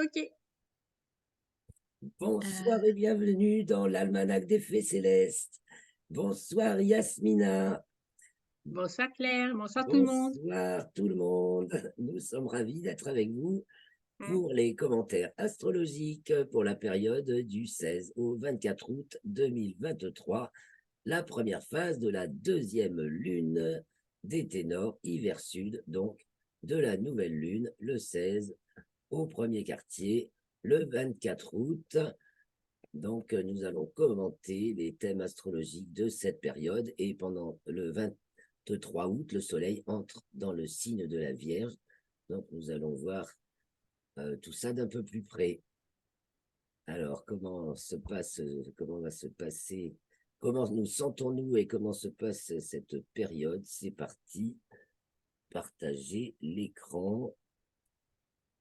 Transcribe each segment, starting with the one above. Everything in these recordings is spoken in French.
Ok. Bonsoir et bienvenue dans l'Almanach des Fées Célestes. Bonsoir Yasmina. Bonsoir Claire, bonsoir tout le monde. Bonsoir tout le monde. Nous sommes ravis d'être avec vous Mm. pour les commentaires astrologiques pour la période du 16 au 24 août 2023, la première phase de la deuxième lune des ténors hiver sud, donc de la nouvelle lune le 16 au premier quartier le 24 août. Donc, nous allons commenter les thèmes astrologiques de cette période et pendant le 23 août, le soleil entre dans le signe de la Vierge. Donc, nous allons voir tout ça d'un peu plus près. Alors, comment va se passer, comment nous sentons-nous et comment se passe cette période? C'est parti, partager l'écran.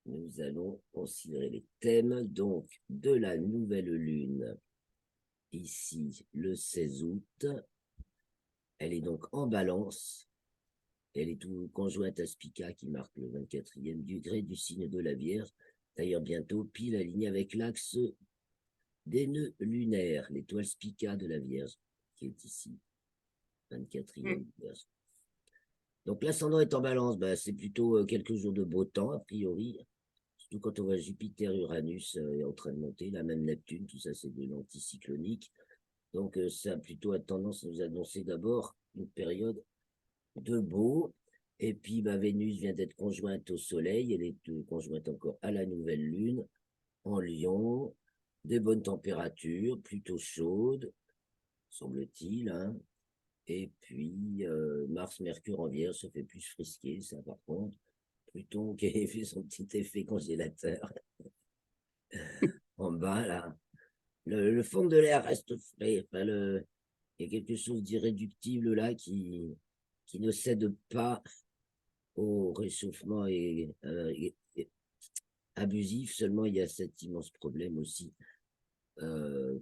Nous allons considérer les thèmes donc de la nouvelle lune. Ici, le 16 août, elle est donc en balance. Elle est tout conjointe à Spica qui marque le 24e degré du signe de la Vierge. D'ailleurs, bientôt, pile alignée avec l'axe des nœuds lunaires, l'étoile Spica de la Vierge, qui est ici, 24e Mm. Vierge. Donc, l'ascendant est en balance. Ben, c'est plutôt quelques jours de beau temps, a priori. Surtout quand on voit Jupiter, Uranus est en train de monter, la même Neptune, tout ça, c'est de l'anticyclonique. Donc, ça a plutôt tendance à nous annoncer d'abord une période de beau. Et puis, Vénus vient d'être conjointe au Soleil. Elle est conjointe encore à la nouvelle lune en Lion. Des bonnes températures, plutôt chaudes, semble-t-il, hein. Et puis, Mars, Mercure en Vierge, ça fait plus frisqué, ça, par contre. Pluton qui a fait son petit effet congélateur en bas, là. Le fond de l'air reste frais. Enfin, il y a quelque chose d'irréductible là qui ne cède pas au réchauffement et abusif. Seulement, il y a cet immense problème aussi,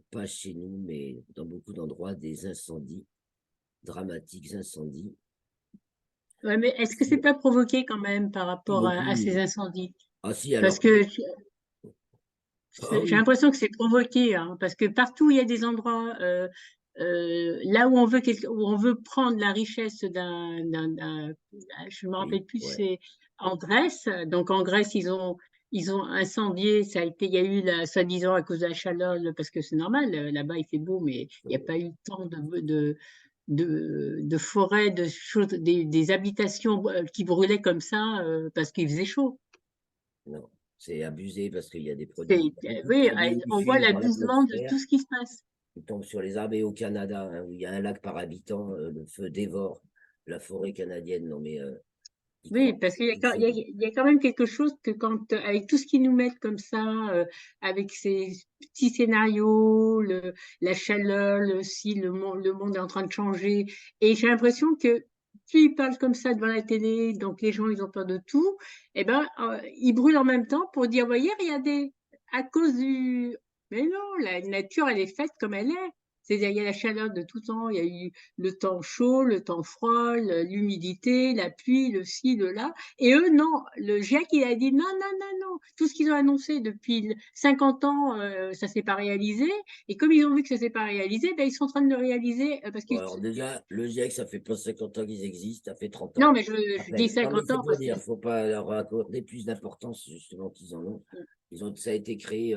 pas chez nous, mais dans beaucoup d'endroits, des incendies, dramatiques incendies. Ouais, mais est-ce que c'est pas provoqué quand même par Plus rapport à ces beaucoup. incendies? Ah si, Parce alors, que ah j'ai oui, l'impression que c'est provoqué, hein, parce que partout où il y a des endroits, là où on veut où on veut prendre la richesse je me oui, rappelle plus, ouais. c'est en Grèce. Donc en Grèce, ils ont incendié. Ça a été, il y a eu soi-disant à cause de la chaleur, parce que c'est normal, là-bas il fait beau, mais il n'y a pas eu tant de forêts, de choses, des habitations qui brûlaient comme ça parce qu'il faisait chaud. Non, c'est abusé parce qu'il y a des C'est, produits, beaucoup de oui, produits on voit diffus dans l'abusement de l'atmosphère. tout ce qui se passe. Qui tombe sur les arbres et au Canada, hein, où il y a un lac par habitant, le feu dévore la forêt canadienne. Non, mais y Oui, croire, parce qu'il y a, c'est folie. il y a quand même quelque chose que quand, avec tout ce qu'ils nous mettent comme ça, avec ces petits scénarios, la chaleur, si le monde est en train de changer, et j'ai l'impression que plus ils parlent comme ça devant la télé, donc les gens ils ont peur de tout, et ben ils brûlent en même temps pour dire, voyez, regardez, à cause du, mais non, la nature elle est faite comme elle est. C'est-à-dire, il y a la chaleur de tout temps, il y a eu le temps chaud, le temps froid, l'humidité, la pluie, le ci, le là. Et eux, non. Le GIEC, il a dit non, non, non, non. Tout ce qu'ils ont annoncé depuis 50 ans, ça s'est pas réalisé. Et comme ils ont vu que ça s'est pas réalisé, ben, ils sont en train de le réaliser parce Bon, qu'ils. alors déjà, le GIEC, ça fait pas 50 ans qu'ils existent, ça fait 30 Non, ans mais à je dis peine. Non, mais 50 c'est ans pour parce que. dire, faut pas leur accorder plus d'importance justement qu'ils en ont. Ça a été créé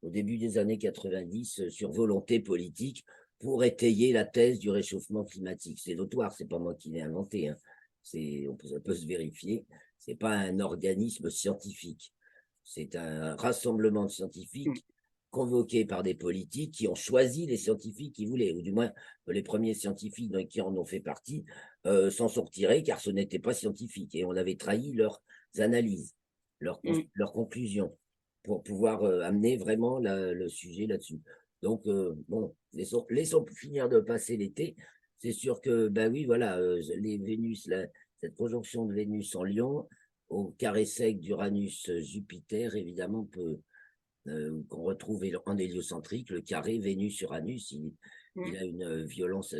au début des années 90 sur volonté politique pour étayer la thèse du réchauffement climatique. C'est notoire, c'est pas moi qui l'ai inventé, hein. Ça peut se vérifier. C'est pas un organisme scientifique. C'est un rassemblement de scientifiques convoqués par des politiques qui ont choisi les scientifiques qu'ils voulaient, ou du moins les premiers scientifiques qui en ont fait partie s'en sont retirés car ce n'était pas scientifique et on avait trahi leurs analyses, leurs conclusions pour pouvoir amener vraiment le sujet là-dessus. Donc, bon, laissons finir de passer l'été. C'est sûr que, ben oui, voilà, les Vénus, cette conjonction de Vénus en Lion, au carré sec d'Uranus-Jupiter, évidemment, qu'on retrouve en héliocentrique, le carré Vénus-Uranus, il a une violence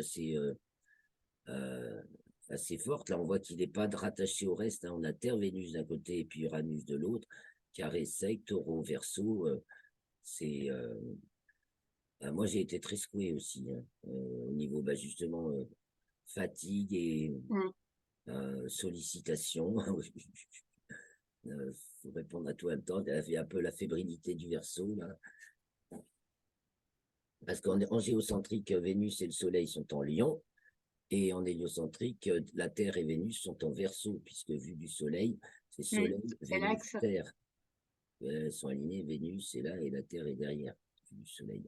euh, assez forte. Là, on voit qu'il n'est pas rattaché au reste, hein. On a Terre, Vénus d'un côté et puis Uranus de l'autre. carré sec, taureau, verseau, c'est... moi, j'ai été très secoué aussi, hein, au niveau, justement, fatigue et sollicitation. Faut répondre à tout en même temps. Elle avait un peu la fébrilité du Verseau, là. Parce qu'en géocentrique, Vénus et le Soleil sont en Lion, et en héliocentrique, la Terre et Vénus sont en Verseau, puisque vu du Soleil, c'est Soleil, C'est Vénus, l'axe. Terre. Elles sont alignées, Vénus est là et la Terre est derrière, vu du Soleil.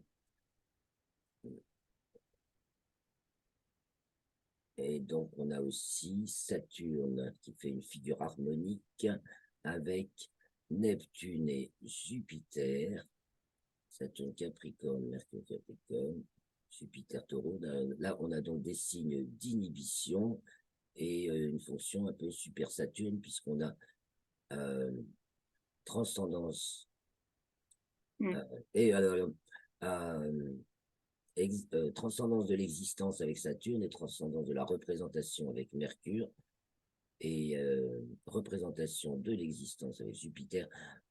Et donc, on a aussi Saturne qui fait une figure harmonique avec Neptune et Jupiter. Saturne Capricorne, Mercure Capricorne, Jupiter Taureau. Là, on a donc des signes d'inhibition et une fonction un peu super Saturne, puisqu'on a transcendance et transcendance de l'existence avec Saturne et transcendance de la représentation avec Mercure et représentation de l'existence avec Jupiter.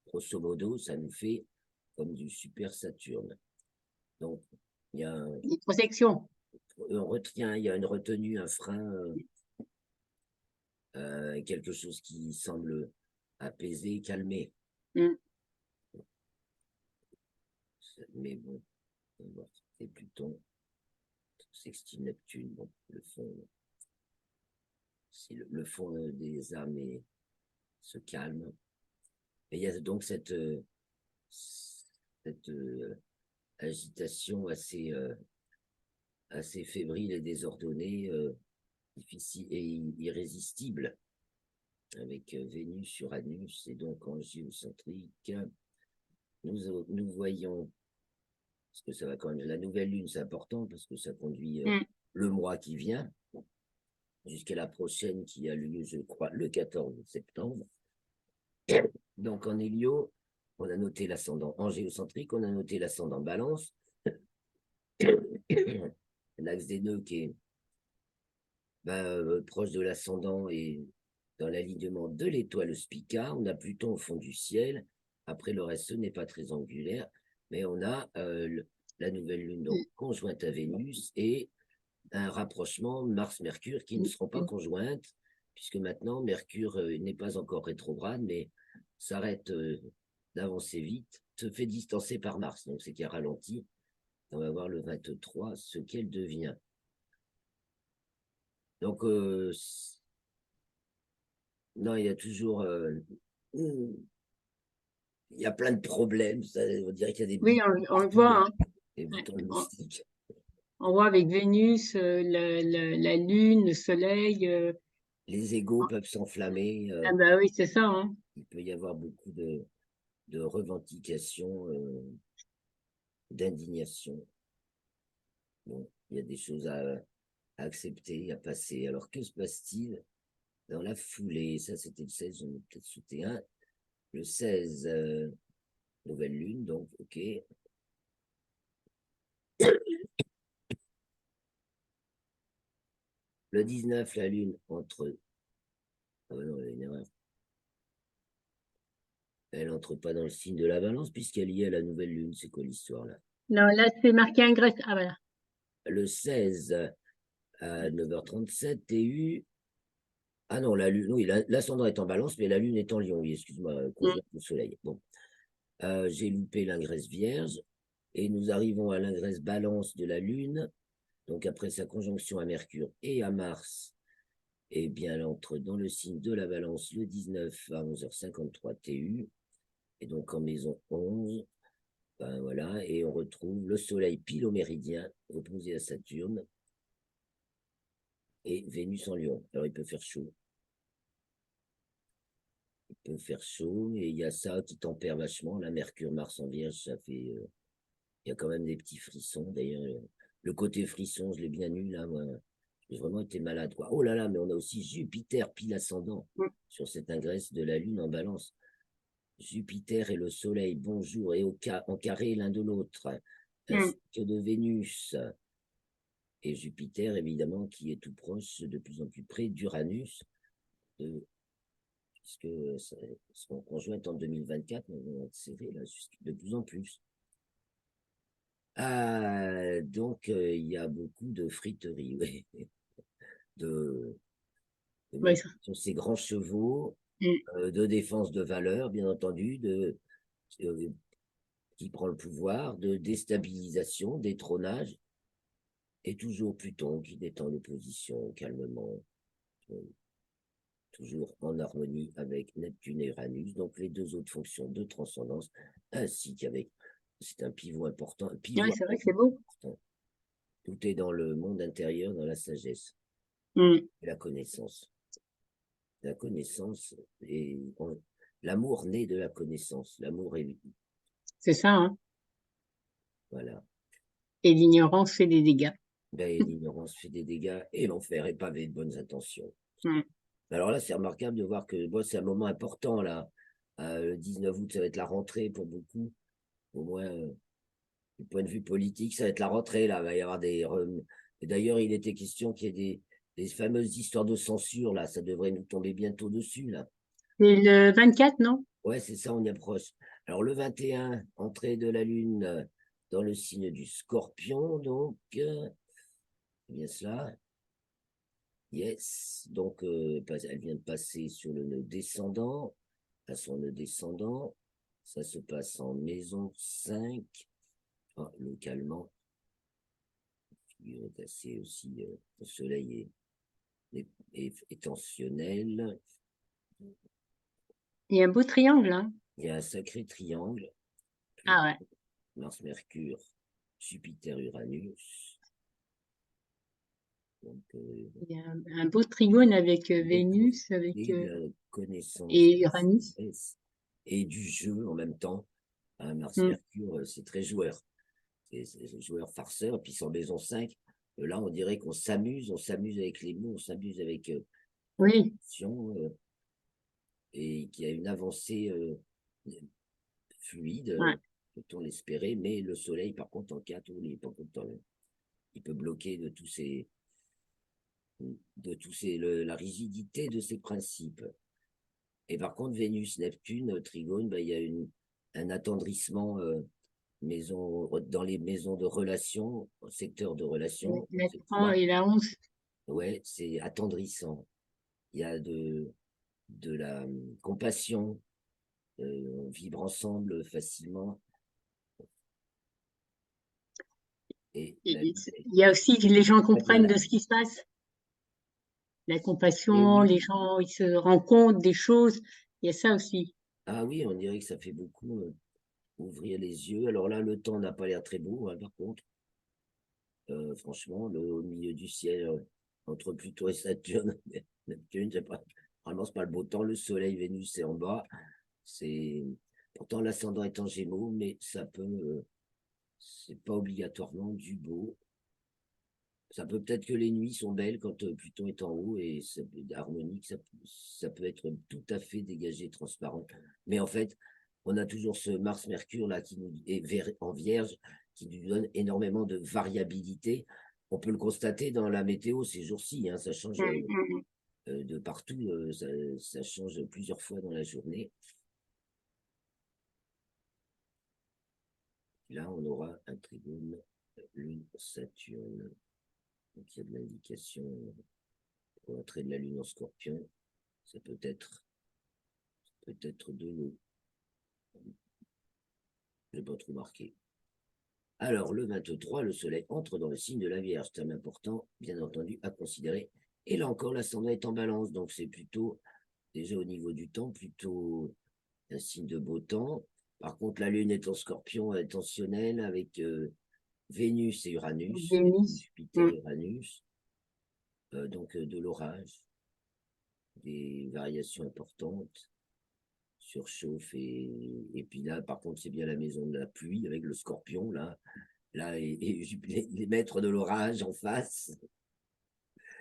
Grosso modo, ça nous fait comme du super Saturne. Donc, il y a Une protection. il y a une retenue, un frein, quelque chose qui semble apaiser, calmer. Mais bon, c'est Pluton, sextile Neptune, bon, le fond, si le fond des âmes se calme. Et il y a donc cette agitation assez fébrile et désordonnée, difficile et irrésistible, avec Vénus, Uranus, et donc en géocentrique, nous voyons, parce que ça va quand même, la nouvelle lune, c'est important, parce que ça conduit le mois qui vient, jusqu'à la prochaine qui a lieu, je crois, le 14 septembre. Donc en hélio, on a noté l'ascendant en géocentrique, on a noté l'ascendant balance, l'axe des nœuds qui est proche de l'ascendant et dans l'alignement de l'étoile Spica. On a Pluton au fond du ciel. Après, le reste, ce n'est pas très angulaire, mais on a la nouvelle lune donc conjointe à Vénus et un rapprochement Mars-Mercure qui ne seront pas conjointes, puisque maintenant, Mercure n'est pas encore rétrograde, mais s'arrête d'avancer vite, se fait distancer par Mars. Donc, c'est qu'il a ralenti. On va voir le 23 ce qu'elle devient. Donc, non, il y a toujours... il y a plein de problèmes. On dirait qu'il y a des Oui, on le voit. des boutons de mystique. On voit avec Vénus, la Lune, le Soleil. Les égos peuvent s'enflammer. Ah bah oui, c'est ça. Hein. Il peut y avoir beaucoup de revendications, d'indignation. Bon, il y a des choses à accepter, à passer. Alors, que se passe-t-il dans la foulée? Ça, c'était le 16, j'en ai peut-être sauté un. Le 16, nouvelle lune, donc, ok. Le 19, la lune entre... Ah non, il y a une erreur. Elle n'entre pas dans le signe de la balance puisqu'elle est liée à la nouvelle lune. C'est quoi l'histoire là? Non, là, c'est marqué ingress. Ah voilà. Le 16 à 9h37, TU. Ah non, la lune, oui, l'ascendant est en balance, mais la lune est en lion. Oui, excuse-moi, conjointe au soleil. Bon. J'ai loupé l'ingresse vierge et nous arrivons à l'ingresse balance de la lune. Donc après sa conjonction à Mercure et à Mars, eh bien, elle entre dans le signe de la balance le 19 à 11h53 TU. Et donc en maison 11, ben voilà, et on retrouve le Soleil pile au méridien, opposé à Saturne, et Vénus en Lion. Alors il peut faire chaud. Il peut faire chaud, et il y a ça qui tempère vachement. La Mercure, Mars en Vierge, ça fait... il y a quand même des petits frissons. D'ailleurs, le côté frisson, je l'ai bien eu là, moi. J'ai vraiment été malade, quoi. Oh là là, mais on a aussi Jupiter pile ascendant sur cette ingresse de la Lune en balance. Jupiter et le Soleil, bonjour, et en carré l'un de l'autre, ainsi que de Vénus. Et Jupiter, évidemment, qui est tout proche, de plus en plus près d'Uranus, puisque seront conjointes en 2024, mais on va être serré là, de plus en plus. Donc, il y a beaucoup de friteries, oui. De, Ouais, ça. sur ces grands chevaux, Mm. de défense de valeur, bien entendu, qui prend le pouvoir, de déstabilisation, détrônage, et toujours Pluton qui détend l'opposition calmement, euh, toujours en harmonie avec Neptune et Uranus, donc les deux autres fonctions de transcendance, ainsi qu'avec, c'est un pivot important, un Ouais, pivot c'est vrai que c'est beau. important. Tout est dans le monde intérieur, dans la sagesse Mm. et la connaissance. La connaissance et l'amour naît de la connaissance. L'amour est, C'est ça, hein. voilà. Et l'ignorance fait des dégâts. Ben, l'ignorance fait des dégâts et l'enfer est pavé de bonnes intentions. Mm. Alors là, c'est remarquable de voir que bon, c'est un moment important, là. Le 19 août, ça va être la rentrée pour beaucoup. Au moins, du point de vue politique, ça va être la rentrée, là. Il va y avoir Et d'ailleurs, il était question qu'il y ait des fameuses histoires de censure, là. Ça devrait nous tomber bientôt dessus, là. C'est le 24, non? Ouais, c'est ça, on y approche. Alors, le 21, entrée de la Lune dans le signe du Scorpion, donc, c'est bien cela. Yes, donc elle vient de passer sur le nœud descendant, à son nœud descendant. Ça se passe en maison 5, localement. Il est assez aussi, le soleil est tensionnel. Il y a un beau triangle, hein. Il y a un sacré triangle. Ah ouais. Mars-Mercure, Jupiter-Uranus. Donc, Il y a un beau trigone avec Vénus, avec l'opportunité de la connaissance et Uranus. et du jeu en même temps. Mm. Mars-Mercure, c'est très joueur. C'est joueur farceur. Puis sans maison 5, là, on dirait qu'on s'amuse, avec les mots, on s'amuse avec Oui. et qu'il y a une avancée fluide, Ouais. peut-on l'espérer, mais le soleil, par contre, en 4, il peut bloquer la rigidité de ses principes. Et par contre, Vénus, Neptune, Trigone, ben, il y a un attendrissement dans les maisons de relations, secteur de relations, La c'est 3 3. et la 11. Ouais, c'est attendrissant. Il y a de la compassion, on vibre ensemble facilement. Et Il y a aussi que les gens très bien comprennent là. de ce qui se passe. La Et compassion, oui, les gens, ils se rendent compte des choses. Il y a ça aussi. ah oui, on dirait que ça fait beaucoup ouvrir les yeux. Alors là, le temps n'a pas l'air très beau, hein, par contre. Franchement, au milieu du ciel, entre Pluton et Saturne, Neptune, c'est pas, vraiment, c'est pas le beau temps. Le Soleil, Vénus, c'est en bas. C'est pourtant l'ascendant est en Gémeaux, mais c'est pas obligatoirement du beau. Ça peut peut-être que les nuits sont belles quand Pluton est en haut et harmonique, ça peut être tout à fait dégagé, transparent. Mais en fait, on a toujours ce Mars-Mercure là qui nous est en Vierge, qui nous donne énormément de variabilité. On peut le constater dans la météo ces jours-ci, hein, ça change Mm, mm. de partout, ça change plusieurs fois dans la journée. Là, on aura un trigone Lune-Saturne. Donc, il y a de l'indication pour l'entrée de la Lune en Scorpion. Ça peut-être de l'eau. Je n'ai pas trop marqué. Alors, le 23, le Soleil entre dans le signe de la Vierge. Thème important, bien entendu, à considérer. Et là encore, l'ascendant est en balance. Donc, c'est plutôt, déjà au niveau du temps, plutôt un signe de beau temps. Par contre, la Lune est en Scorpion intentionnelle avec Vénus et Uranus. Vénus. Jupiter Mm. et Uranus. Donc, de l'orage, des variations importantes. Surchauffe et puis là, par contre, c'est bien la maison de la pluie avec le scorpion, là et les maîtres de l'orage en face.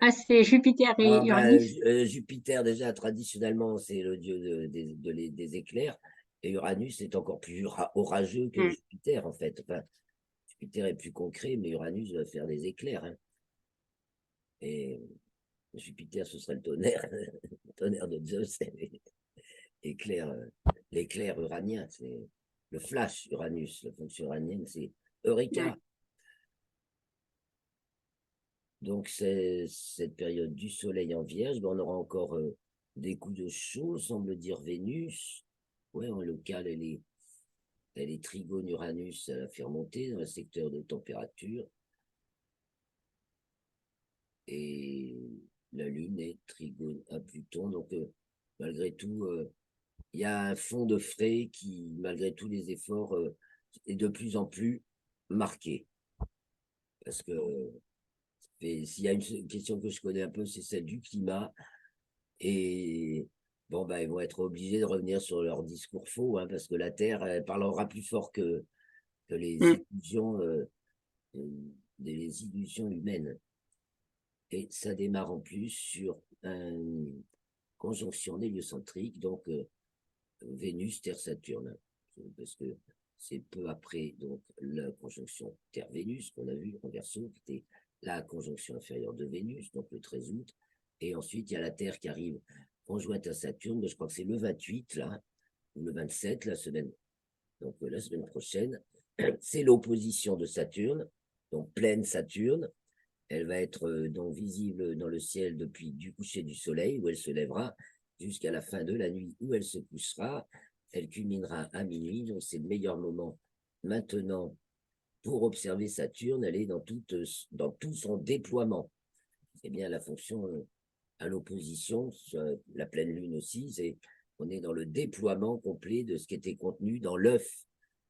Ah, c'est Jupiter et Ah, ben, Uranus. Jupiter, déjà, traditionnellement, c'est le dieu des éclairs, et Uranus est encore plus orageux que Mm. Jupiter, en fait. Enfin, Jupiter est plus concret, mais Uranus va faire des éclairs, hein. Et Jupiter, ce serait le tonnerre, le tonnerre de Zeus. l'éclair uranien, c'est le flash Uranus, la fonction uranienne, c'est Eureka. Ouais. Donc, c'est cette période du Soleil en Vierge, ben, on aura encore des coups de chaud, semble dire Vénus. Ouais, en local, elle est trigone Uranus, elle a fait remonter dans le secteur de température. Et la Lune est trigone à Pluton. Donc, malgré tout, il y a un fond de frais qui, malgré tous les efforts, est de plus en plus marqué. Parce que s'il y a une question que je connais un peu, c'est celle du climat. Et bon, bah, ils vont être obligés de revenir sur leur discours faux, hein, parce que la Terre, elle parlera plus fort que Mm. euh, les illusions humaines. Et ça démarre en plus sur une conjonction héliocentrique, donc Vénus, Terre, Saturne. Parce que c'est peu après donc, la conjonction Terre-Vénus qu'on a vu en Verseau, qui était la conjonction inférieure de Vénus, donc le 13 août. Et ensuite, il y a la Terre qui arrive conjointe à Saturne, je crois que c'est le 28, là, ou le 27, donc la semaine prochaine. C'est l'opposition de Saturne, donc pleine Saturne. Elle va être donc visible dans le ciel depuis du coucher du soleil, où elle se lèvera, jusqu'à la fin de la nuit, où elle se couchera. Elle culminera à minuit, donc c'est le meilleur moment maintenant pour observer Saturne. Elle est dans tout son déploiement. C'est bien la fonction à l'opposition, la pleine lune aussi, on est dans le déploiement complet de ce qui était contenu dans l'œuf,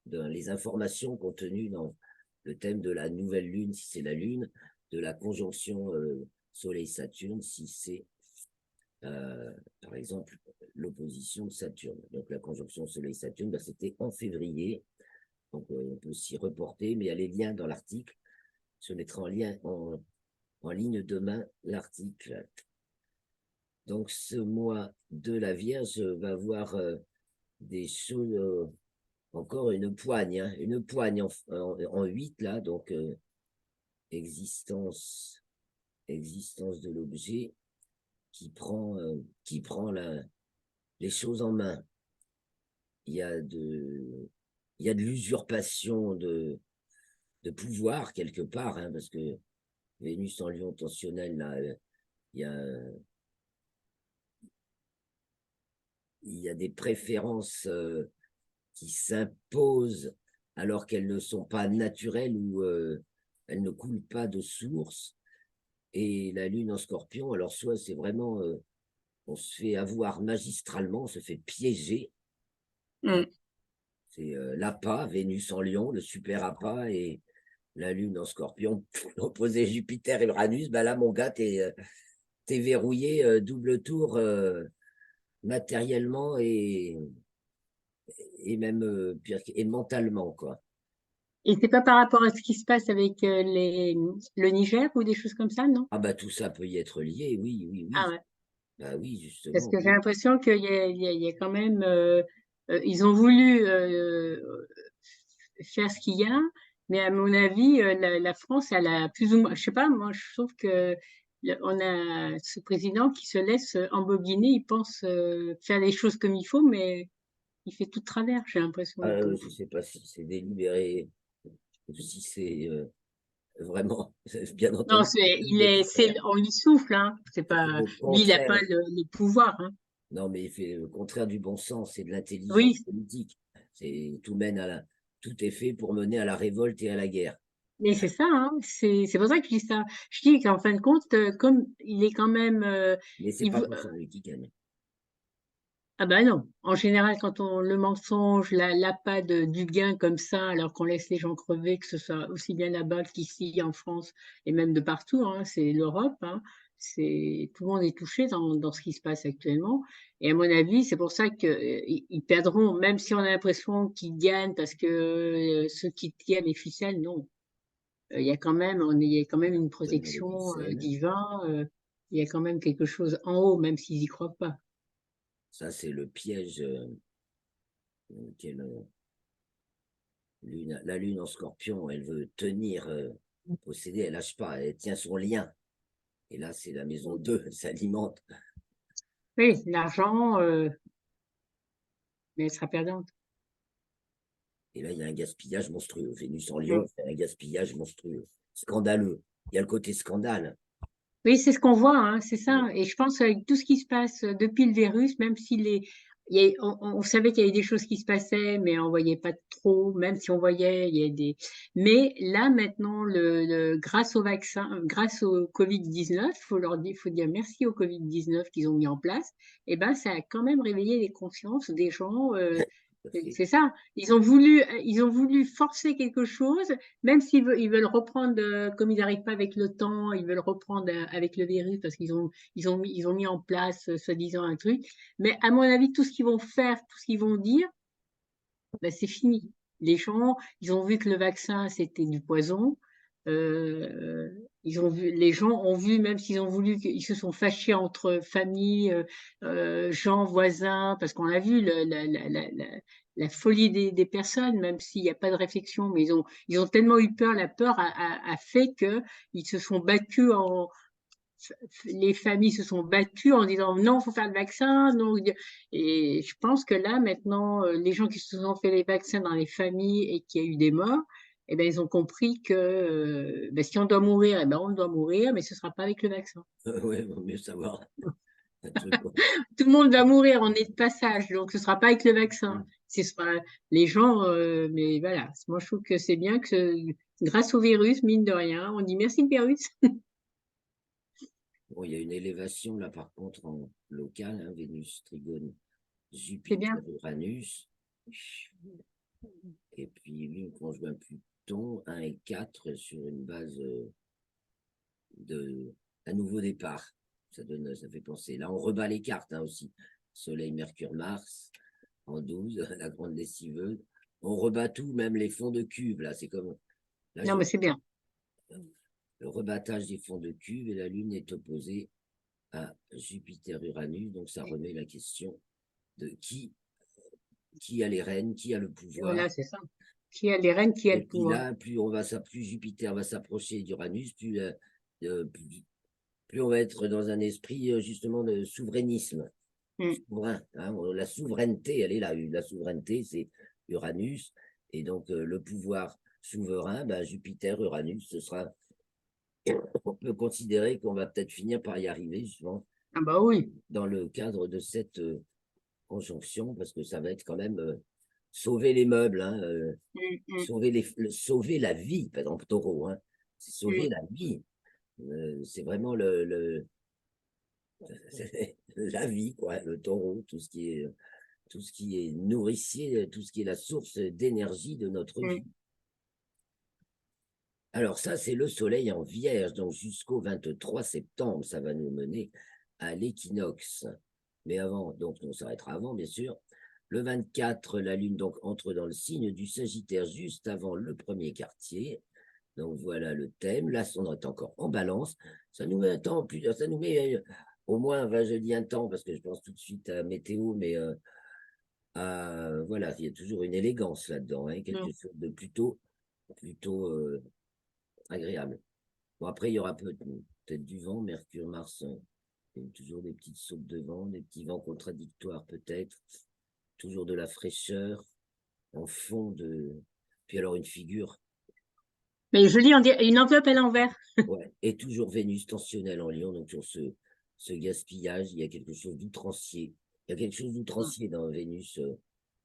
dans les informations contenues dans le thème de la nouvelle lune, si c'est la lune, de la conjonction Soleil-Saturne, si c'est, par exemple, l'opposition de Saturne. Donc la conjonction Soleil-Saturne, ben, c'était en février, donc on peut s'y reporter, mais il y a les liens dans l'article. Je mettrai en ligne demain l'article. Donc, ce mois de la Vierge va voir des choses, encore une poigne, hein, une poigne en 8, là, donc existence, existence de l'objet qui prend les choses en main. Il y a il y a de l'usurpation de pouvoir quelque part, hein, parce que Vénus en lion tensionnel, là, il y a il y a des préférences qui s'imposent alors qu'elles ne sont pas naturelles ou elles ne coulent pas de source. Et la lune en scorpion, alors soit c'est vraiment, on se fait avoir magistralement, on se fait piéger. Hein. Mm. C'est l'appât, Vénus en lion, le super appât, et la lune en scorpion, opposé Jupiter et Uranus, ben là mon gars, t'es verrouillé double tour matériellement et même et mentalement, quoi. Et c'est pas par rapport à ce qui se passe avec le Niger ou des choses comme ça, non? Ah bah tout ça peut y être lié, oui, oui, Ah oui. ouais. Bah oui, Parce justement, que j'ai oui. l'impression qu'il y a quand même, ils ont voulu faire ce qu'il y a, mais à mon avis, la France, elle a plus ou moins, je sais pas, moi, je trouve que on a ce président qui se laisse embobiner, il pense faire les choses comme il faut, mais il fait tout de travers, j'ai l'impression un peu. Je sais pas si c'est délibéré, ou si c'est vraiment, bien Non, entendu, on lui souffle, hein. C'est il fait pas, le lui, il n'a pas contraire. le pouvoir, hein. Non, mais il fait le contraire du bon sens et de l'intelligence Oui, politique. Tout mène tout est fait pour mener à la révolte et à la guerre. mais c'est ça, hein. C'est pour ça que je dis ça. Je dis qu'en fin de compte, comme il est quand même, Mais c'est il pas veut, forcément lui qui gagne. ah bah non. En général, quand on le mensonge, l'appât du gain comme ça, alors qu'on laisse les gens crever, que ce soit aussi bien là-bas qu'ici en France et même de partout, hein, c'est l'Europe, hein, c'est tout le monde est touché dans ce qui se passe actuellement. Et à mon avis, c'est pour ça que ils perdront, même si on a l'impression qu'ils gagnent parce que ceux qui tiennent les ficelles, non. Il y a quand même une Tenir les protection ficelles, divine. Il y a quand même quelque chose en haut, même s'ils y croient pas. ça c'est le piège qu'est la lune en scorpion. Elle veut tenir, posséder, elle lâche pas, elle tient son lien. Et là, c'est la maison 2, ça alimente. Oui, l'argent, mais elle sera perdante. Et là, il y a un gaspillage monstrueux. Vénus en Mm. Lion, c'est un gaspillage monstrueux. Scandaleux. Il y a le côté scandale. Oui, c'est ce qu'on voit, hein, c'est Ouais. ça. Et je pense avec tout ce qui se passe depuis le virus, même s'il est, on savait qu'il y avait des choses qui se passaient, mais on voyait pas trop. Même si on voyait, il y a des. Mais là maintenant, grâce au vaccin, grâce au Covid-19, faut dire merci au Covid-19 qu'ils ont mis en place. Et ben, ça a quand même réveillé les consciences des gens. Tout à fait. C'est ça. Ils ont voulu forcer quelque chose, même ils veulent reprendre, comme ils n'arrivent pas avec le temps, ils veulent reprendre avec le virus parce ils ont mis en place, soi-disant, un truc. Mais à mon avis, tout ce qu'ils vont faire, tout ce qu'ils vont dire, ben, c'est fini. Les gens, ils ont vu que le vaccin, c'était du poison. Euh, les gens ont vu, même s'ils ont voulu, ils se sont fâchés entre familles, gens, voisins, parce qu'on a vu la folie des personnes, même s'il n'y a pas de réflexion, mais ils ont tellement eu peur, la peur a fait qu'ils se sont battus les familles se sont battues en disant non, il faut faire le vaccin. Non. Et je pense que là, maintenant, les gens qui se sont fait les vaccins dans les familles et qu'il y a eu des morts, eh ben, ils ont compris que ben, si on doit mourir, eh ben, on doit mourir, mais ce ne sera pas avec le vaccin. Ouais, vaut mieux savoir un truc. Tout le monde va mourir, on est de passage, donc ce ne sera pas avec le vaccin. Mm. Ce sera les gens, mais voilà. Moi, je trouve que c'est bien grâce au virus, mine de rien, on dit merci le virus. Bon, il y a une élévation là par contre en local, hein, Vénus, Trigone, C'est Jupiter, bien. Uranus, et puis Lune conjoint Pluton, 1 et 4 sur une base de un nouveau départ. Ça fait penser. Là, on rebat les cartes, hein, aussi. Soleil, Mercure, Mars, en 12, la grande lessiveuse. On rebat tout, même les fonds de cuve. Là, c'est comme. Là, Non, mais c'est bien. le rebattage des fonds de cuve et la Lune est opposée à Jupiter-Uranus. Donc, ça remet la question de qui a les rênes, qui a le pouvoir. Voilà, c'est ça. Qui a les rênes, qui a Et le puis pouvoir. là, plus Jupiter va s'approcher d'Uranus, plus plus on va être dans un esprit justement de souverainisme. Mm. Souverain, hein. La souveraineté, elle est là. La souveraineté, c'est Uranus. Et donc, le pouvoir souverain, ben, Jupiter, Uranus, ce sera. On peut considérer qu'on va peut-être finir par y arriver, justement, Ah bah oui. dans le cadre de cette conjonction, parce que ça va être quand même sauver les meubles, hein, Mm, mm, sauver la vie, par exemple, taureau, hein, c'est sauver mm, la vie. C'est vraiment la vie, quoi, le taureau, tout ce qui est nourricier, tout ce qui est la source d'énergie de notre mm. vie. Alors ça, c'est le soleil en vierge, donc jusqu'au 23 septembre, ça va nous mener à l'équinoxe. Mais avant, donc on s'arrêtera avant, bien sûr. Le 24, la Lune donc entre dans le signe du Sagittaire juste avant le premier quartier. Donc voilà le thème. Là, on est encore en balance. Ça nous met un temps, ça nous met au moins, enfin, je dis un temps parce que je pense tout de suite à météo, mais voilà, il y a toujours une élégance là-dedans, hein, quelque Mm. chose de plutôt agréable. Bon, après, il y aura peut-être du vent, Mercure, Mars, il y a toujours des petites sautes de vent, des petits vents contradictoires peut-être, toujours de la fraîcheur en fond de. Puis alors une figure, Mais je lis une enveloppe à l'envers. ouais, et toujours Vénus tensionnelle en Lion, donc sur ce gaspillage, il y a quelque chose d'outrancier. Il y a quelque chose Mm, d'outrancier dans Vénus,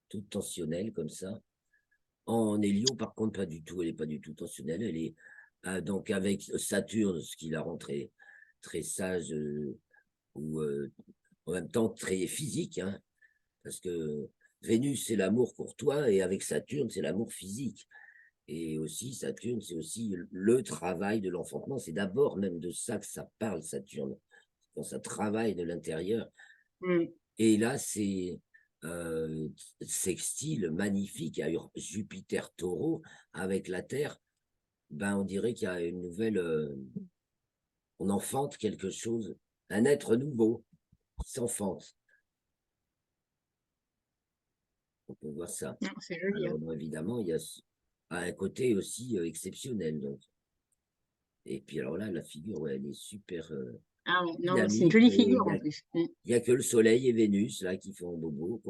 toute tensionnelle comme ça. En Hélio, par contre, pas du tout. Elle n'est pas du tout tensionnelle. Elle est donc avec Saturne, ce qui la rend très sage ou en même temps très physique, hein, parce que Vénus, c'est l'amour courtois et avec Saturne, c'est l'amour physique. Et aussi, Saturne, c'est aussi le travail de l'enfantement. C'est d'abord même de ça que ça parle, Saturne, quand ça travaille de l'intérieur. mm. Et là, c'est sextile magnifique à Jupiter taureau avec la Terre. Ben, on dirait qu'il y a une nouvelle. On enfante quelque chose, un être nouveau qui s'enfante. On peut voir ça. Non, c'est joli, Alors, hein. bon, évidemment, il y a un côté aussi exceptionnel. Donc. Et puis, alors là, la figure, ouais, elle est super Ah, ouais, non, c'est une dynamique. jolie Et figure en plus. Mm. il y a que le Soleil et Vénus là qui font bobo.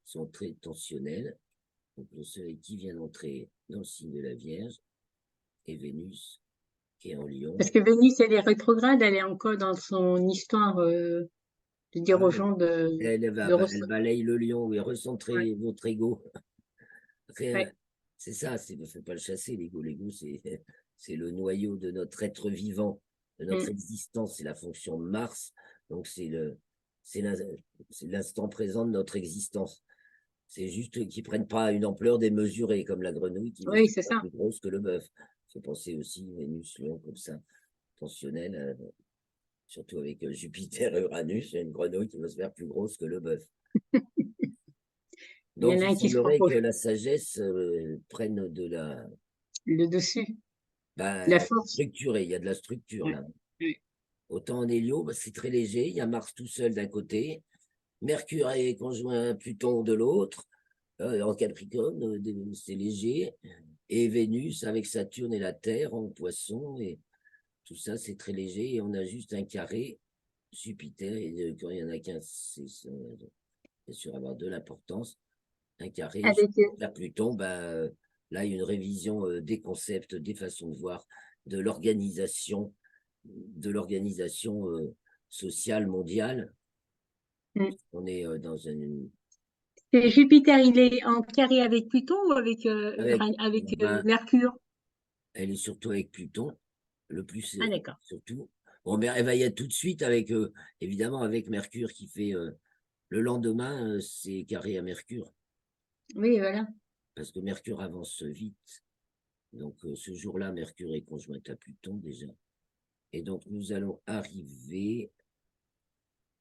sont très tensionnels. Donc le Soleil qui vient d'entrer dans le signe de la Vierge et Vénus qui est en Lion. Parce que Vénus, elle est rétrograde, elle est encore dans son histoire de dire Ah, aux gens elle balaye le lion et Ouais, recentrer votre ego. ouais, C'est ça, il ne faut pas le chasser, l'ego. L'ego, c'est le noyau de notre être vivant, de notre mm. existence. C'est la fonction de Mars. Donc, c'est l'instant présent de notre existence. C'est juste qu'ils ne prennent pas une ampleur démesurée, comme la grenouille qui ne Oui, fait c'est pas ça. plus grosse que le bœuf. Faut penser aussi Vénus, Lion, comme ça, tensionnel, surtout avec Jupiter et Uranus, il y a une grenouille qui va se faire plus grosse que le bœuf. Il y en Donc, a il un qui se semblerait que rapproche, la sagesse prenne de la le dessus, la bah, force. structurée. Il y a de la structure Ouais, là. ouais. Autant en Hélio, bah, c'est très léger. Il y a Mars tout seul d'un côté, Mercure est conjoint à Pluton de l'autre, en Capricorne, c'est léger, et Vénus avec Saturne et la Terre en Poisson, et tout ça c'est très léger. Et on a juste un carré Jupiter, et quand il y en a qu'un, c'est sûr avoir de l'importance. Un carré, Avec, Jupiter, Pluton, là, il y a une révision des concepts, des façons de voir, de l'organisation, sociale mondiale. mm. On est dans une. Et Jupiter, il est en carré avec Pluton ou avec, Avec, Mercure? elle est surtout avec Pluton, le plus Ah, d'accord. surtout. Bon, mais elle va y être tout de suite avec, évidemment, avec Mercure qui fait le lendemain, c'est carré à Mercure, Oui, voilà. parce que Mercure avance vite. Donc, ce jour-là, Mercure est conjoint à Pluton déjà. Et donc, nous allons arriver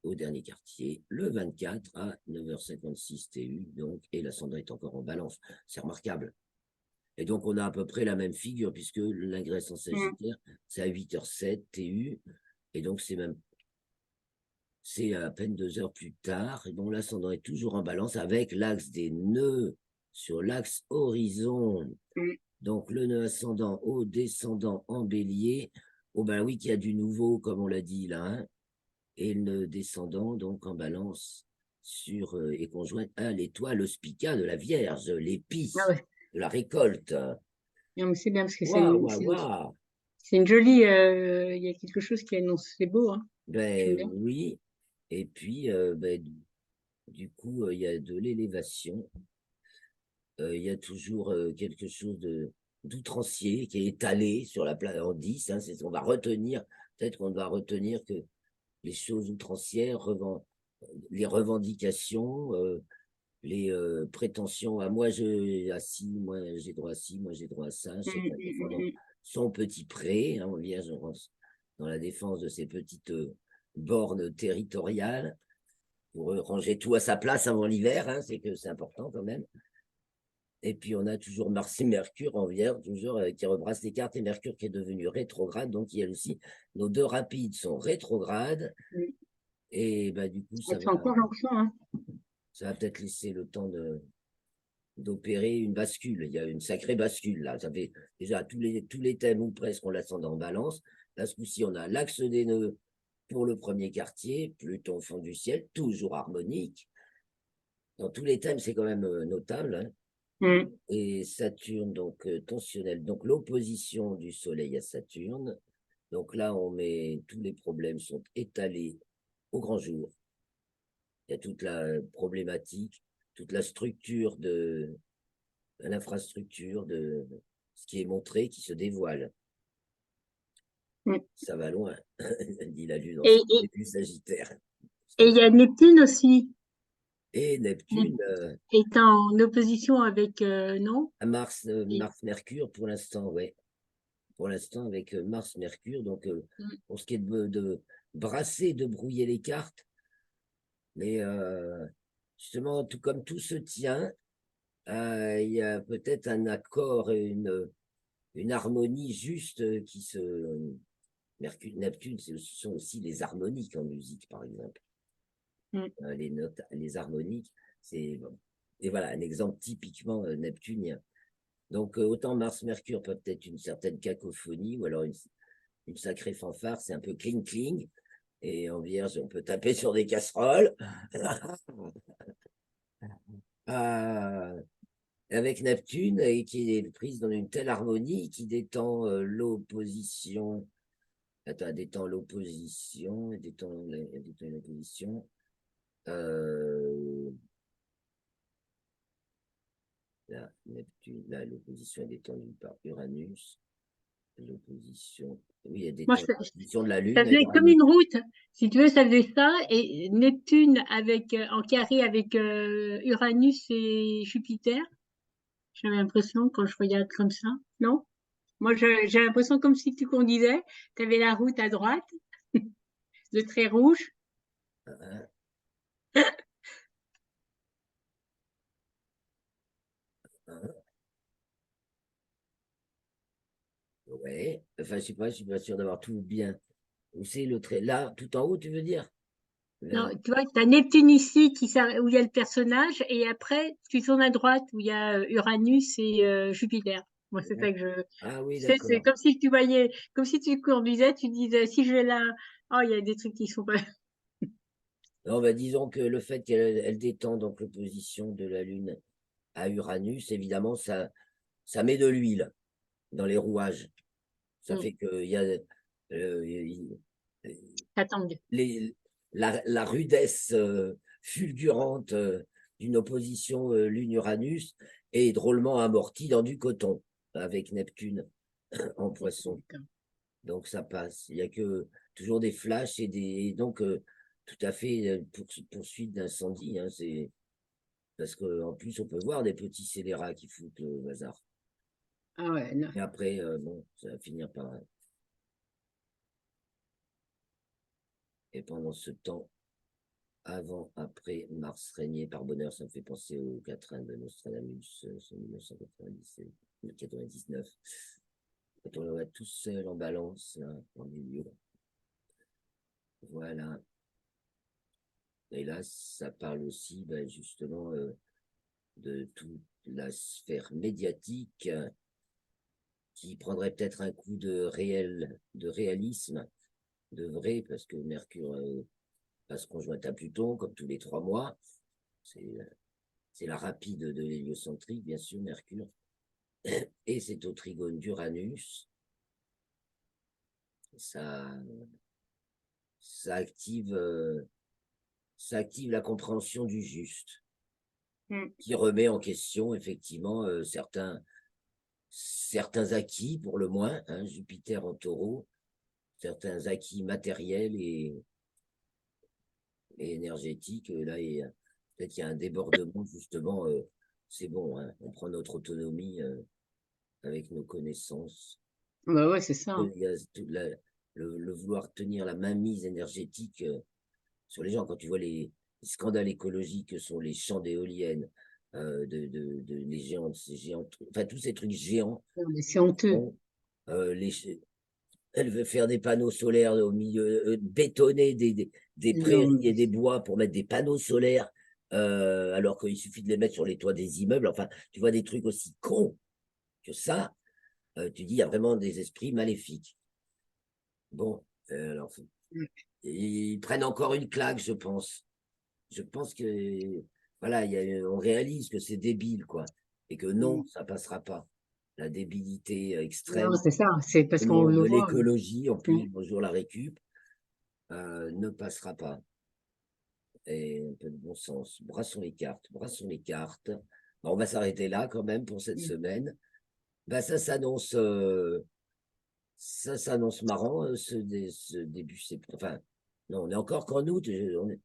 au dernier quartier, le 24 à 9h56 TU, donc, et l'ascendant est encore en balance. C'est remarquable. Et donc, on a à peu près la même figure, puisque l'ingress en Mm. Sagittaire, c'est à 8h07 TU, et donc c'est à peine 2 heures plus tard. Et donc, l'ascendant est toujours en balance avec l'axe des nœuds sur l'axe horizon. Mm. Donc, le nœud ascendant au descendant en bélier. Oh ben oui, qu'il y a du nouveau, comme on l'a dit là, hein. Et le descendant, donc en balance, et conjointe à l'étoile spica de la Vierge, Ah l'épi ouais. de la récolte. Non, mais c'est bien parce que Waouh, waouh, waouh. c'est une jolie. Il y a quelque chose qui annonce. C'est beau, hein. J'aime Ben bien. oui. Et puis, du coup, il y a de l'élévation. Il y a toujours quelque chose d'outrancier qui est étalé sur la planète en 10. Hein, c'est ce qu'on va retenir. Peut-être qu'on va retenir que les choses outrancières, les revendications, les prétentions à moi moi j'ai droit à ci, moi j'ai droit à ça, Mm, chacun mm, défendant mm, son petit pré, hein, Vierge dans la défense de ces petites bornes territoriales pour ranger tout à sa place avant l'hiver, hein, c'est que c'est important quand même. Et puis on a toujours Mars et Mercure en Vierge, toujours qui rebrasse les cartes, et Mercure qui est devenu rétrograde, donc il y a aussi nos deux rapides sont rétrogrades, mm. et du coup Elles sont en conjonction, hein. ça va peut-être laisser le temps d'opérer une bascule. Il y a une sacrée bascule là. Ça fait déjà tous les thèmes ou presque on l'ascendant en balance. Là, ce coup-ci, on a l'axe des nœuds pour le premier quartier, Pluton au fond du ciel, toujours harmonique. Dans tous les thèmes, c'est quand même notable, hein. Mm. Et Saturne, donc tensionnel. Donc l'opposition du Soleil à Saturne. Donc là, tous les problèmes sont étalés au grand jour. Il y a toute la problématique, toute la structure l'infrastructure de ce qui est montré qui se dévoile. Mm. Ça va loin, dit la Lune dans Et son et- début Sagittaire. et il y a Neptune aussi, Et Nep- Neptune, est en opposition avec, non? à Mars, Et- Mars-Mercure pour l'instant, ouais. Pour l'instant, avec Mars-Mercure. Donc, mm, pour ce qui est de brasser, de brouiller les cartes, mais justement, tout comme tout se tient, il y a peut-être un accord et une harmonie juste qui se. Mercure, Neptune, ce sont aussi les harmoniques en musique, par exemple. mm. Les notes, les harmoniques, c'est bon. Et voilà, un exemple typiquement neptunien. Donc, autant Mars-Mercure peut être une certaine cacophonie, ou alors une sacrée fanfare, c'est un peu cling-cling. Et en Vierge, on peut taper sur des casseroles. avec Neptune et qui est prise dans une telle harmonie qui détend l'opposition. Attends, elle détend l'opposition, elle détend l'opposition. Là, Neptune, là, l'opposition est détendue par Uranus. L'opposition, oui, elle Moi, détend l'opposition de la ça Lune à faisait comme Uranus. une route. Si tu veux, ça faisait ça. Et Neptune avec, en carré avec Uranus et Jupiter. J'avais l'impression quand je regarde comme ça. Non? Moi, j'ai l'impression comme si tu conduisais. Tu avais la route à droite, le trait rouge. Hein, hein, ouais, enfin, je suis pas sûr d'avoir tout bien. Où c'est le trait? Là, tout en haut, tu veux dire? Non, Là. tu vois, tu as Neptune ici où il y a le personnage. Et après, tu tournes à droite où il y a Uranus et Jupiter. Moi, c'est ça que je. Ah oui, C'est d'accord. comme si tu voyais, comme si tu conduisais, tu disais, si je vais là, oh, il y a des trucs qui sont pas. Non, bah, disons que le fait qu'elle détend donc l'opposition de la Lune à Uranus, évidemment, ça met de l'huile dans les rouages. Ça fait qu'il y a Attends. les, la rudesse fulgurante d'une opposition Lune-Uranus est drôlement amortie dans du coton avec Neptune en poisson. Donc ça passe. Il n'y a que toujours des flashs et donc tout à fait poursuite d'incendie. Hein, c'est parce qu'en plus on peut voir des petits scélérats qui foutent le bazar. Ah ouais, non. Et après, bon, ça va finir par. Et pendant ce temps, avant, après, Mars régnait par bonheur, ça me fait penser au quatrain de Nostradamus, c'est 1997, 99. Quand on le voit tout seul en balance, là, en milieu. Voilà. Et là, ça parle aussi, ben, justement, de toute la sphère médiatique qui prendrait peut-être un coup de réalisme, de vrai, parce que Mercure passe conjointe à Pluton, comme tous les 3 mois. C'est la rapide de l'héliocentrique, bien sûr, Mercure. Et c'est au trigone d'Uranus. Ça, ça active, ça active la compréhension du juste, Mm. qui remet en question, effectivement, certains acquis, pour le moins, hein, Jupiter en taureau, certains acquis matériels et énergétiques. Là, peut-être qu'il y a un débordement, justement. C'est bon, hein, on prend notre autonomie avec nos connaissances. Bah ouais, c'est ça. Il y a le vouloir tenir la mainmise énergétique sur les gens. Quand tu vois les scandales écologiques que sont les champs d'éoliennes, les géants, enfin tous ces trucs géants, C'est honteux. font, les, elle veut faire des panneaux solaires au milieu, bétonner des Non, prairies et des bois pour mettre des panneaux solaires, alors qu'il suffit de les mettre sur les toits des immeubles. Enfin, tu vois des trucs aussi cons que ça. Tu dis, il y a vraiment des esprits maléfiques. Bon, alors, ils prennent encore une claque, je pense. Je pense que, voilà, on réalise que c'est débile, quoi. Et que non, ça passera pas. La débilité non, extrême, c'est ça. C'est parce le qu'on monde le de voit. l'écologie, en Mm. plus, bonjour la récup, ne passera pas. Et un peu de bon sens. Brassons les cartes, brassons les cartes. Bon, on va s'arrêter là quand même pour cette Mm. semaine. Bah, ça s'annonce marrant, ce début septembre. Enfin, non, on est encore qu'en août, on est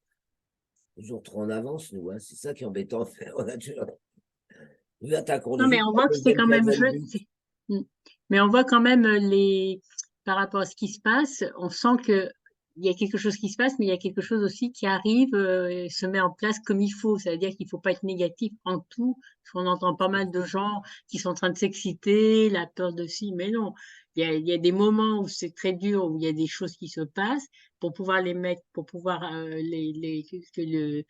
toujours trop en avance, nous, hein. C'est ça qui est embêtant. On a toujours. Nous attaquons Non, mais juste on la voit que c'est deuxième quand même quinzaine jeune. d'août. Mm. Mais on voit quand même par rapport à ce qui se passe, on sent que il y a quelque chose qui se passe, mais il y a quelque chose aussi qui arrive et se met en place comme il faut. Ça veut dire qu'il faut pas être négatif en tout, parce qu'on entend pas mal de gens qui sont en train de s'exciter, la peur de ci, mais non. Il y a des moments où c'est très dur, où il y a des choses qui se passent, pour pouvoir les mettre, pour pouvoir que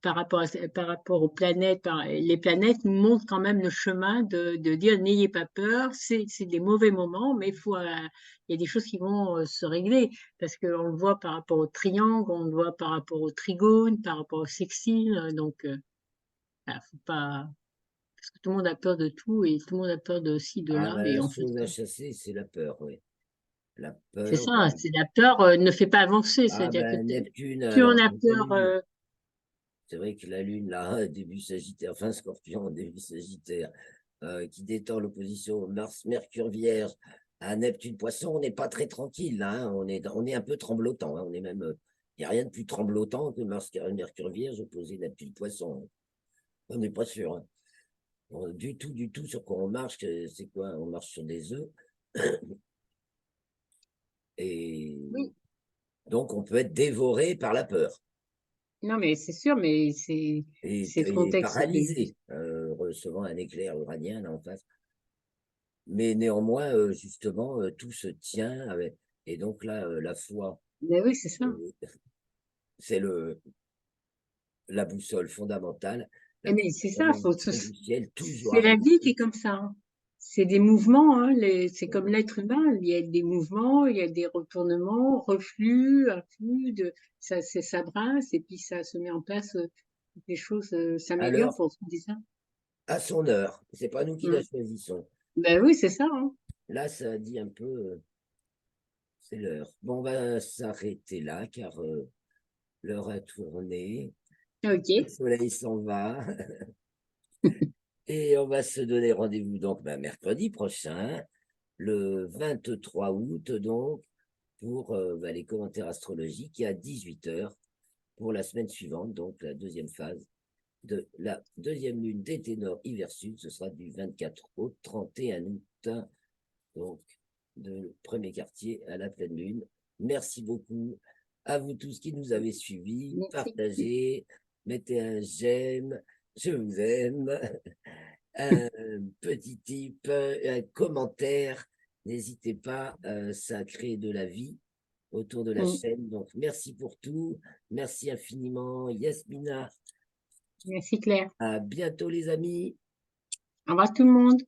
par rapport aux planètes, les planètes nous montrent quand même le chemin de dire n'ayez pas peur, c'est des mauvais moments, mais il y a des choses qui vont se régler parce qu'on le voit par rapport au triangle, on le voit par rapport au trigone, par rapport au sextile, donc Enfin, faut pas, parce que tout le monde a peur de tout et tout le monde a peur de ci, de Ah là. ben, Et la en fait, chose à chasser, c'est la peur, oui. La c'est peur. ça, c'est la peur ne fait pas avancer. Ah C'est-à-dire que ben, Neptune, plus on alors, a la peur, Lune. C'est vrai que la Lune, là, début Sagittaire, enfin Scorpion, début Sagittaire, qui détend l'opposition Mars-Mercure Vierge à Neptune-Poisson, on n'est pas très tranquille, là, hein, on est un peu tremblotant, hein, on est même, il n'y a rien de plus tremblotant que Mars-Mercure Vierge opposé Neptune-Poisson. On n'est pas sûr, hein. Du tout sur quoi on marche, c'est quoi? On marche sur des œufs. Et oui, donc, on peut être dévoré par la peur non, mais c'est sûr, mais c'est le et contexte paralysé, recevant un éclair uranien là en face. Mais néanmoins, justement, tout se tient avec. Et donc là, la foi, mais oui, c'est ça. euh, c'est la boussole fondamentale, la Mais c'est ça, proposition du ciel, toujours c'est la arriver. vie qui est comme ça, hein. C'est des mouvements, hein, c'est comme l'être humain. Il y a des mouvements, il y a des retournements, reflux, afflux, ça brasse et puis ça se met en place, des choses s'améliorent Alors, pour se dire ça. à son heure, c'est pas nous qui la Mm. choisissons. Ben oui, c'est ça, hein. Là, ça dit un peu, c'est l'heure. Bon, on va s'arrêter là, car l'heure a tourné, le Ok, soleil s'en va. Et on va se donner rendez-vous donc mercredi prochain, le 23 août, donc, pour les commentaires astrologiques et à 18 h pour la semaine suivante, donc la deuxième phase de la deuxième lune des ténors hiver sud. Ce sera du 24 au 31 août, donc de premier quartier à la pleine lune. Merci beaucoup à vous tous qui nous avez suivis. merci. Partagez, mettez un j'aime, je vous aime. Un petit tip, un commentaire. N'hésitez pas, ça crée de la vie autour de la Mm. chaîne. Donc, merci pour tout. Merci infiniment, Yasmina. Merci Claire. À bientôt, les amis. Au revoir tout le monde.